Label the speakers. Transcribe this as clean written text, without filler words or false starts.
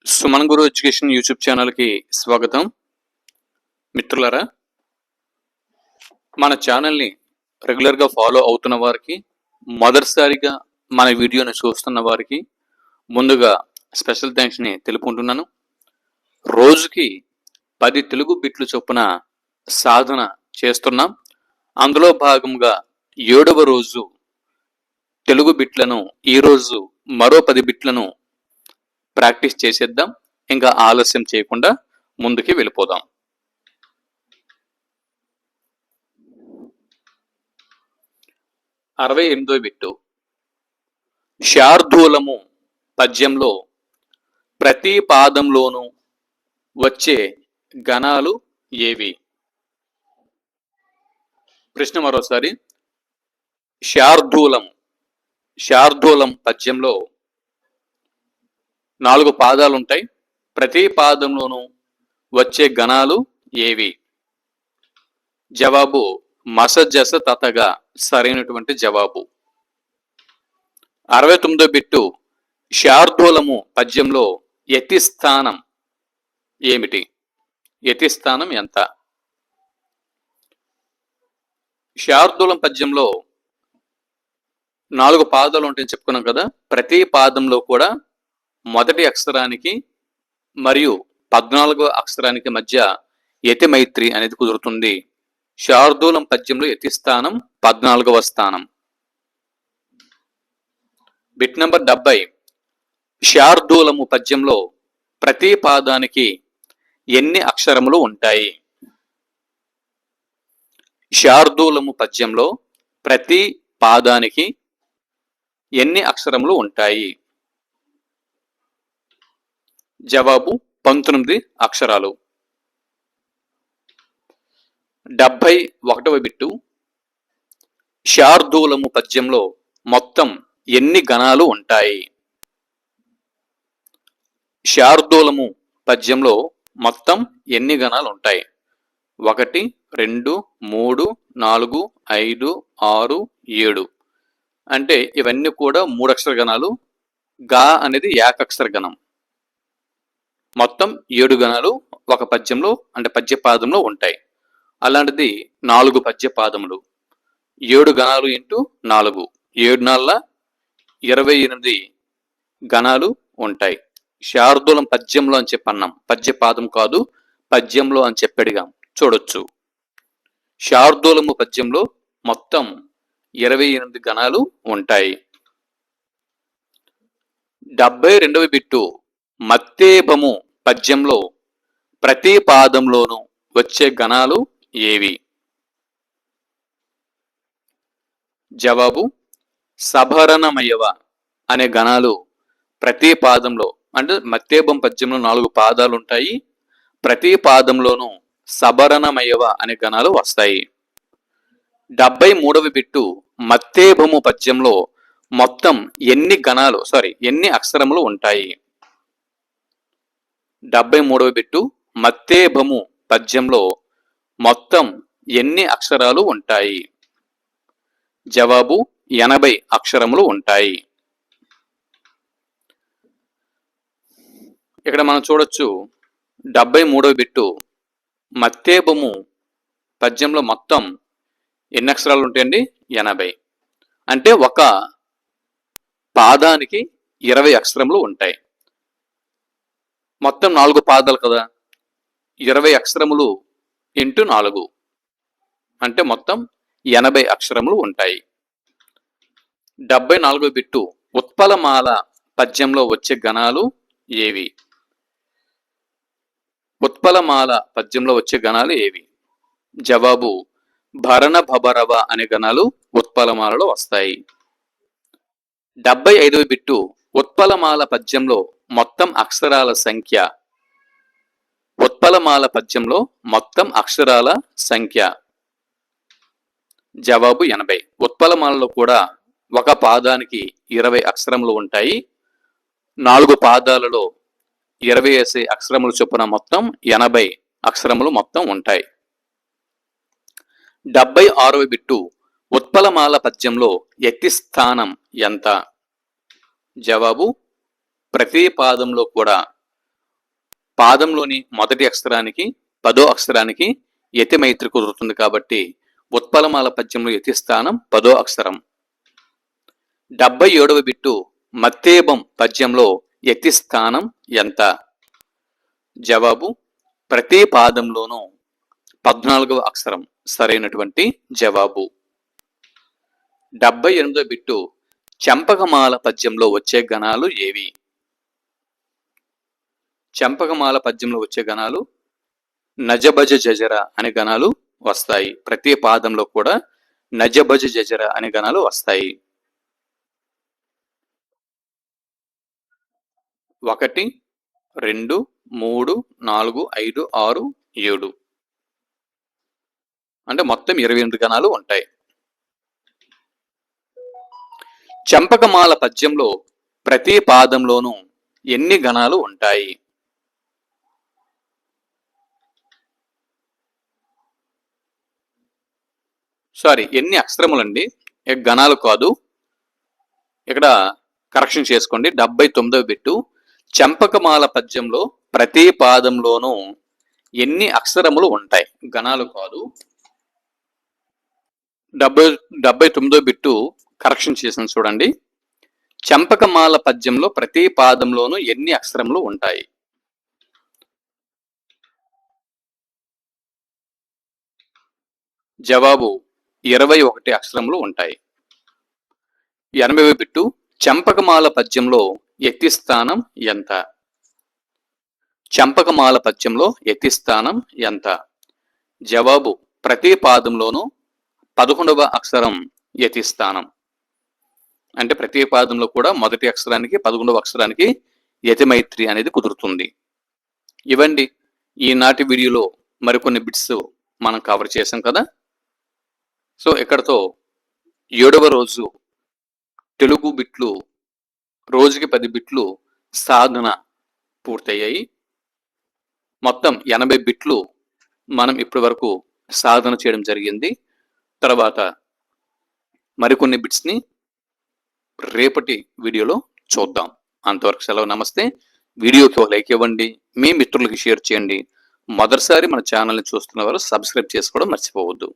Speaker 1: సుమన్ గురు education YouTube ఛానల్కి స్వాగతం. మిత్రులారా, మన ఛానల్ని రెగ్యులర్గా ఫాలో అవుతున్న వారికి, మొదటిసారిగా మన వీడియోని చూస్తున్న వారికి ముందుగా స్పెషల్ థ్యాంక్స్ని తెలుపుకుంటున్నాను. రోజుకి 10 తెలుగు బిట్లు చొప్పున సాధన చేస్తున్నాం. అందులో భాగంగా 7వ రోజు తెలుగు బిట్లను ఈరోజు మరో 10 బిట్లను ప్రాక్టీస్ చేసేద్దాం. ఇంకా ఆలస్యం చేయకుండా ముందుకి వెళ్ళిపోదాం. అరవై 68వ బిట్టు. శార్దూలము పద్యంలో ప్రతి పాదంలోనూ వచ్చే గణాలు ఏవి? ప్రశ్న మరోసారి. శార్దూలం పద్యంలో 4 పాదాలు ఉంటాయి. ప్రతి పాదంలోనూ వచ్చే గణాలు ఏవి? జవాబు మసజస తతగా సరైనటువంటి జవాబు. 69వ బిట్టు. శార్దూలము పద్యంలో యతి స్థానం ఏమిటి? యతి స్థానం ఎంత? శార్దూలం పద్యంలో 4 పాదాలు ఉంటాయని చెప్పుకున్నాం కదా. ప్రతి పాదంలో కూడా మొదటి అక్షరానికి మరియు 14వ అక్షరానికి మధ్య యతి మైత్రి అనేది కుదురుతుంది. శార్దూలం పద్యంలో యతి స్థానం 14వ స్థానం. Bit number 70. శార్దూలము పద్యంలో ప్రతి పాదానికి ఎన్ని అక్షరములు ఉంటాయి? శార్దూలము పద్యంలో ప్రతి పాదానికి ఎన్ని అక్షరములు ఉంటాయి? జవాబు 19 అక్షరాలు. 71వ బిట్టు. శార్దూలము పద్యంలో మొత్తం ఎన్ని గణాలు ఉంటాయి? శార్దూలము పద్యంలో మొత్తం ఎన్ని గణాలు ఉంటాయి? 1, 2, 3, 4, 5, 6, 7. అంటే ఇవన్నీ కూడా 3 అక్షర గణాలు. గా అనేది ఏకక్షర గణం. మొత్తం 7 గణాలు ఒక పద్యంలో అంటే పద్యపాదంలో ఉంటాయి. అలాంటిది 4 పద్యపాదములు. 7 గణాలు ఇంటూ 4, 7 4 28 గణాలు ఉంటాయి. శార్దూలం పద్యంలో అని చెప్పన్నాం, పద్యపాదం కాదు, పద్యంలో అని చెప్పడిగా చూడొచ్చు. శార్దూలము పద్యంలో మొత్తం 28 గణాలు ఉంటాయి. 72వ బిట్టు. మత్తేభము పద్యంలో ప్రతి పాదంలోనూ వచ్చే గణాలు ఏవి? జవాబు సభరణమయవ అనే గణాలు ప్రతి పాదంలో, అంటే మత్తేభం పద్యంలో 4 పాదాలు ఉంటాయి. ప్రతి పాదంలోనూ సభరణమయవ అనే గణాలు వస్తాయి. 73వ బిట్టు. మత్తేభము పద్యంలో మొత్తం ఎన్ని అక్షరములు ఉంటాయి? 73వ బిట్టు. మత్తేభము పద్యంలో మొత్తం ఎన్ని అక్షరాలు ఉంటాయి? జవాబు 80 అక్షరములు ఉంటాయి. ఇక్కడ మనం చూడొచ్చు 73వ బిట్టు. మత్తేభము పద్యంలో మొత్తం ఎన్ని అక్షరాలు ఉంటాయండి? 80. అంటే ఒక పాదానికి 20 అక్షరములు ఉంటాయి. మొత్తం 4 పాదాలు కదా, 20 అక్షరములు ఇంటూ 4 అంటే మొత్తం 80 అక్షరములు ఉంటాయి. 74వ బిట్టు. ఉత్పలమాల పద్యంలో వచ్చే గణాలు ఏవి? ఉత్పలమాల పద్యంలో వచ్చే గణాలు ఏవి? జవాబు భరణ భబరవ అనే గణాలు ఉత్పలమాలలో వస్తాయి. 75వ బిట్టు. ఉత్పలమాల పద్యంలో మొత్తం అక్షరాల సంఖ్య. ఉత్పలమాల పద్యంలో మొత్తం అక్షరాల సంఖ్య. జవాబు 80. ఉత్పలమాలలో కూడా ఒక పాదానికి 20 అక్షరములు ఉంటాయి. 4 పాదాలలో 20 అక్షరములు చొప్పున మొత్తం 80 అక్షరములు మొత్తం ఉంటాయి. 76వ బిట్టు. ఉత్పలమాల పద్యంలో యతి స్థానం ఎంత? జవాబు ప్రతి పాదంలో కూడా పాదంలోని మొదటి అక్షరానికి 10వ అక్షరానికి యతి మైత్రి కుదురుతుంది కాబట్టి ఉత్పలమాల పద్యంలో యతి స్థానం 10వ అక్షరం. 77వ బిట్టు మత్తేబం పద్యంలో యతి స్థానం ఎంత? జవాబు ప్రతి పాదంలోనూ 14వ అక్షరం సరైనటువంటి జవాబు. 78వ బిట్టు చంపకమాల పద్యంలో వచ్చే గణాలు ఏవి? చంపకమాల పద్యంలో వచ్చే గణాలు నజభజ జజర అనే గణాలు వస్తాయి. ప్రతి పాదంలో కూడా నజభజ జజర అనే గణాలు వస్తాయి. 1 2 3 4 5 6 7 అంటే మొత్తం 28 గణాలు ఉంటాయి. చంపకమాల పద్యంలో ప్రతి పాదంలోనూ ఎన్ని గణాలు ఉంటాయి? ఎన్ని అక్షరములండి, గణాలు కాదు. ఇక్కడ కరెక్షన్ చేసుకోండి. 79వ బిట్టు చంపకమాల పద్యంలో ప్రతి పాదంలోనూ ఎన్ని అక్షరములు ఉంటాయి, గణాలు కాదు. 79వ బిట్టు కరెక్షన్ చేసిన చూడండి. చంపకమాల పద్యంలో ప్రతి పాదంలోనూ ఎన్ని అక్షరములు ఉంటాయి? జవాబు 21 అక్షరములు ఉంటాయి. 80వ బిట్టు చంపకమాల పద్యంలో యతి స్థానం ఎంత? చంపకమాల పద్యంలో యతి స్థానం ఎంత? జవాబు ప్రతి పాదంలోనూ 11వ అక్షరం యతి స్థానం. అంటే ప్రతి పాదంలో కూడా మొదటి అక్షరానికి 11వ అక్షరానికి యతి మైత్రి అనేది కుదురుతుంది. ఇవండి ఈనాటి వీడియోలో మరికొన్ని బిట్స్ మనం కవర్ చేసాం కదా. ఇక్కడతో 7వ రోజు తెలుగు బిట్లు రోజుకి 10 బిట్లు సాధన పూర్తయ్యాయి. మొత్తం 80 బిట్లు మనం ఇప్పటి వరకు సాధన చేయడం జరిగింది. తర్వాత మరికొన్ని బిట్స్ని రేపటి వీడియోలో చూద్దాం. అంతవరకు సెలవు, నమస్తే. వీడియోకి ఒక లైక్ ఇవ్వండి, మీ మిత్రులకి షేర్ చేయండి. మొదటిసారి మన ఛానల్ని చూస్తున్న వారు సబ్స్క్రైబ్ చేసుకోవడం మర్చిపోవద్దు.